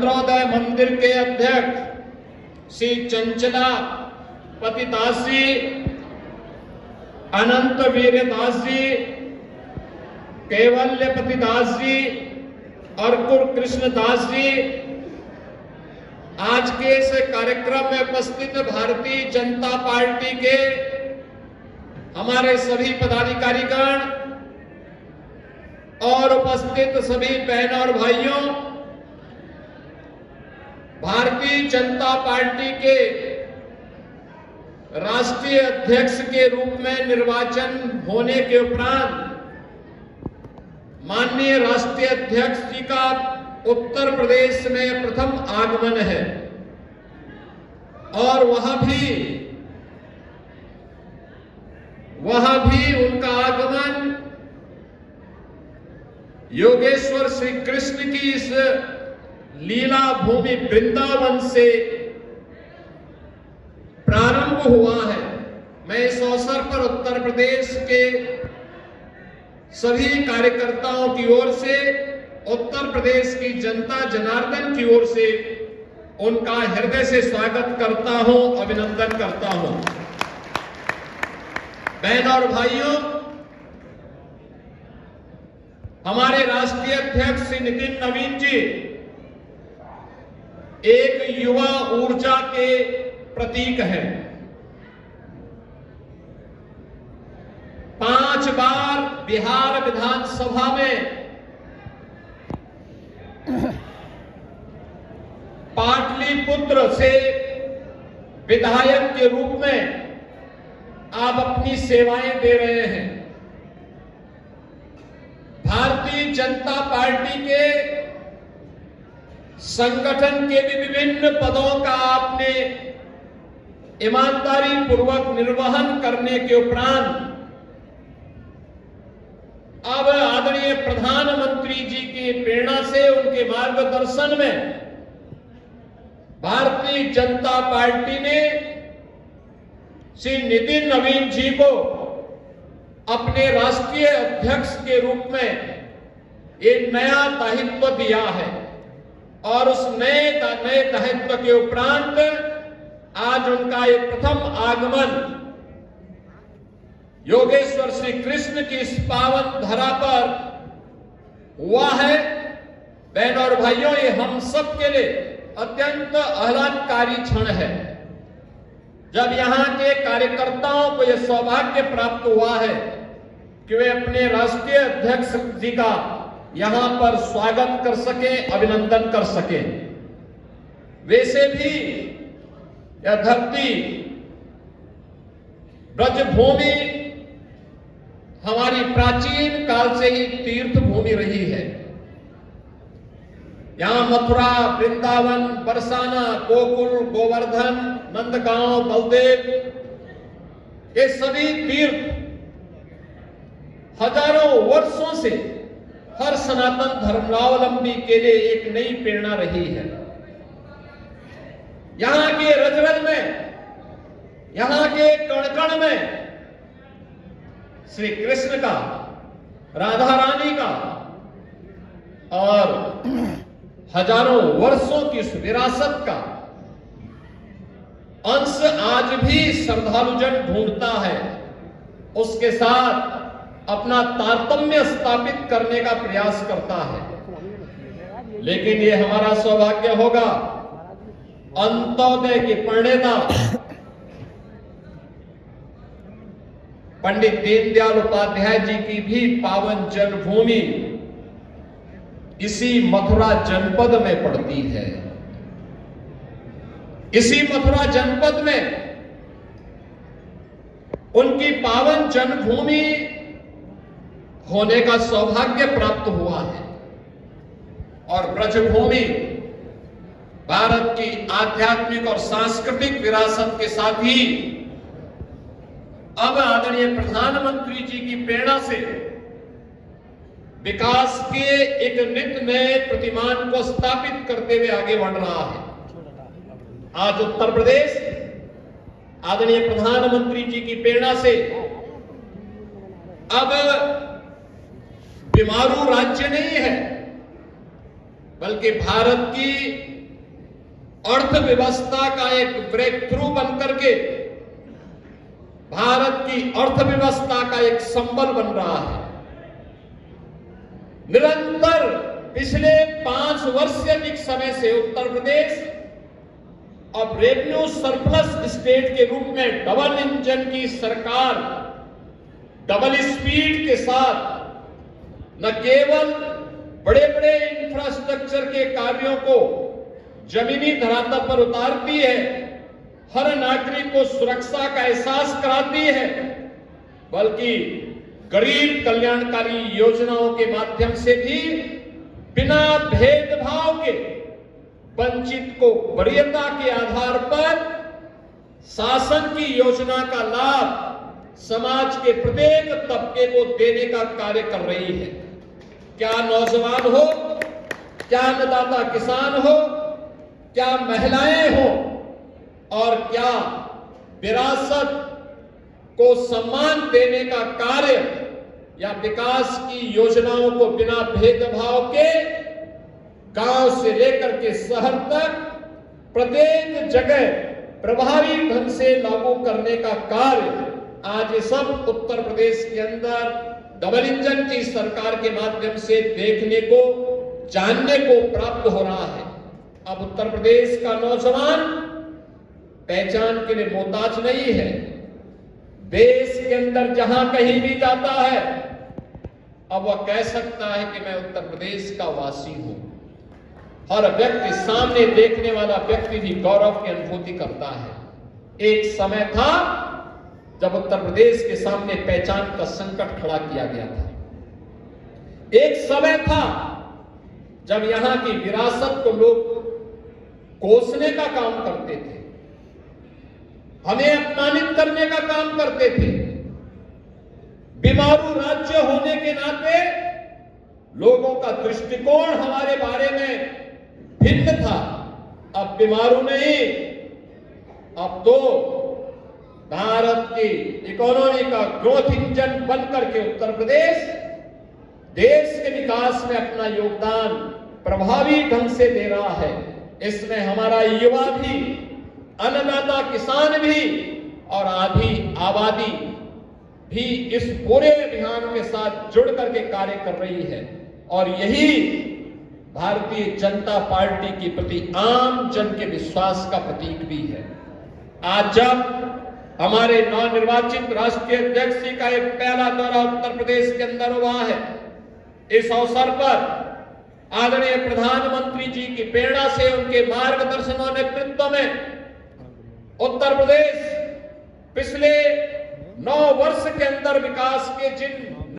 चंद्रोदय मंदिर के अध्यक्ष श्री चंचला पतिदास जी, अनंत वीरदास जी, केवल्य पतिदास जी और कृष्णदास जी आज के इस कार्यक्रम में उपस्थित भारतीय जनता पार्टी के हमारे सभी पदाधिकारीगण और उपस्थित सभी बहनों और भाइयों, भारतीय जनता पार्टी के राष्ट्रीय अध्यक्ष के रूप में निर्वाचन होने के उपरांत माननीय राष्ट्रीय अध्यक्ष जी का उत्तर प्रदेश में प्रथम आगमन है और वहां भी उनका आगमन योगेश्वर श्री कृष्ण की इस लीला भूमि वृंदावन से प्रारंभ हुआ है। मैं इस अवसर पर उत्तर प्रदेश के सभी कार्यकर्ताओं की ओर से, उत्तर प्रदेश की जनता जनार्दन की ओर से उनका हृदय से स्वागत करता हूं, अभिनंदन करता हूं। बहनों और भाइयों, हमारे राष्ट्रीय अध्यक्ष श्री नितिन नवीन जी एक युवा ऊर्जा के प्रतीक हैं। 5 बार बिहार विधानसभा में पाटलिपुत्र से विधायक के रूप में आप अपनी सेवाएं दे रहे हैं। भारतीय जनता पार्टी के संगठन के भी विभिन्न पदों का आपने ईमानदारी पूर्वक निर्वहन करने के उपरांत अब आदरणीय प्रधानमंत्री जी की प्रेरणा से, उनके मार्गदर्शन में भारतीय जनता पार्टी ने श्री नितिन नवीन जी को अपने राष्ट्रीय अध्यक्ष के रूप में एक नया दायित्व दिया है और उस नए दायित्व के उपरांत आज उनका एक प्रथम आगमन योगेश्वर श्री कृष्ण की इस पावन धरा पर हुआ है। बहनों और भाइयों, ये हम सब के लिए अत्यंत आह्लादकारी क्षण है जब यहां के कार्यकर्ताओं को यह सौभाग्य प्राप्त हुआ है कि वे अपने राष्ट्रीय अध्यक्ष जी का यहां पर स्वागत कर सके, अभिनंदन कर सके। वैसे भी यह धरती ब्रजभूमि हमारी प्राचीन काल से ही तीर्थ भूमि रही है। यहां मथुरा, वृंदावन, बरसाना, गोकुल, गोवर्धन, नंदगांव, बलदेव, ये सभी तीर्थ हजारों वर्षों से हर सनातन धर्मावलंबी के लिए एक नई प्रेरणा रही है। यहां के रज-रज में, यहां के कण-कण में श्री कृष्ण का, राधा रानी का और हजारों वर्षों की उस विरासत का अंश आज भी श्रद्धालुजन ढूंढता है, उसके साथ अपना तारतम्य स्थापित करने का प्रयास करता है। लेकिन ये हमारा सौभाग्य होगा, अंत्योदय की प्रणेता पंडित दीनदयाल उपाध्याय जी की भी पावन जन्मभूमि इसी मथुरा जनपद में पड़ती है। इसी मथुरा जनपद में उनकी पावन जन्मभूमि होने का सौभाग्य प्राप्त हुआ है और ब्रजभूमि भारत की आध्यात्मिक और सांस्कृतिक विरासत के साथ ही अब आदरणीय प्रधानमंत्री जी की प्रेरणा से विकास के एक नित नए प्रतिमान को स्थापित करते हुए आगे बढ़ रहा है। आज उत्तर प्रदेश आदरणीय प्रधानमंत्री जी की प्रेरणा से अब बीमारू राज्य नहीं है, बल्कि भारत की अर्थव्यवस्था का एक ब्रेक थ्रू बनकर के भारत की अर्थव्यवस्था का एक संबल बन रहा है। निरंतर पिछले 5 वर्ष से अधिक समय से उत्तर प्रदेश अब रेवेन्यू सरप्लस स्टेट के रूप में डबल इंजन की सरकार डबल स्पीड के साथ न केवल बड़े बड़े इंफ्रास्ट्रक्चर के कार्यों को जमीनी धरातल पर उतारती है, हर नागरिक को सुरक्षा का एहसास कराती है, बल्कि गरीब कल्याणकारी योजनाओं के माध्यम से भी बिना भेदभाव के वंचित को वरीयता के आधार पर शासन की योजना का लाभ समाज के प्रत्येक तबके को देने का कार्य कर रही है। क्या नौजवान हो, क्या अन्नदाता किसान हो, क्या महिलाएं हो और क्या विरासत को सम्मान देने का कार्य या विकास की योजनाओं को बिना भेदभाव के गांव से लेकर के शहर तक प्रत्येक जगह प्रभावी ढंग से लागू करने का कार्य आज ये सब उत्तर प्रदेश के अंदर डबल इंजन की सरकार के माध्यम से देखने को, जानने को प्राप्त हो रहा है। अब उत्तर प्रदेश का नौजवान पहचान के लिए मोहताज नहीं है। देश के अंदर जहां कहीं भी जाता है अब वह कह सकता है कि मैं उत्तर प्रदेश का वासी हूं। हर व्यक्ति, सामने देखने वाला व्यक्ति भी गौरव की अनुभूति करता है। एक समय था जब उत्तर प्रदेश के सामने पहचान का संकट खड़ा किया गया था। एक समय था जब यहां की विरासत को लोग कोसने का काम करते थे, हमें अपमानित करने का काम करते थे। बीमारू राज्य होने के नाते लोगों का दृष्टिकोण हमारे बारे में भिन्न था। अब बीमारू नहीं, अब तो भारत की इकोनॉमी का ग्रोथ इंजन बनकर के उत्तर प्रदेश देश के विकास में अपना योगदान प्रभावी ढंग से दे रहा है। इसमें हमारा युवा भी, अन्नदाता किसान भी और आधी आबादी भी इस पूरे अभियान के साथ जुड़ करके कार्य कर रही है और यही भारतीय जनता पार्टी के प्रति आम जन के विश्वास का प्रतीक भी है। आज जब हमारे नवनिर्वाचित राष्ट्रीय अध्यक्ष जी का एक पहला दौरा उत्तर प्रदेश के अंदर हुआ है, इस अवसर पर आदरणीय प्रधानमंत्री जी की प्रेरणा से, उनके मार्गदर्शन और नेतृत्व में उत्तर प्रदेश पिछले 9 वर्ष के अंदर विकास के जिन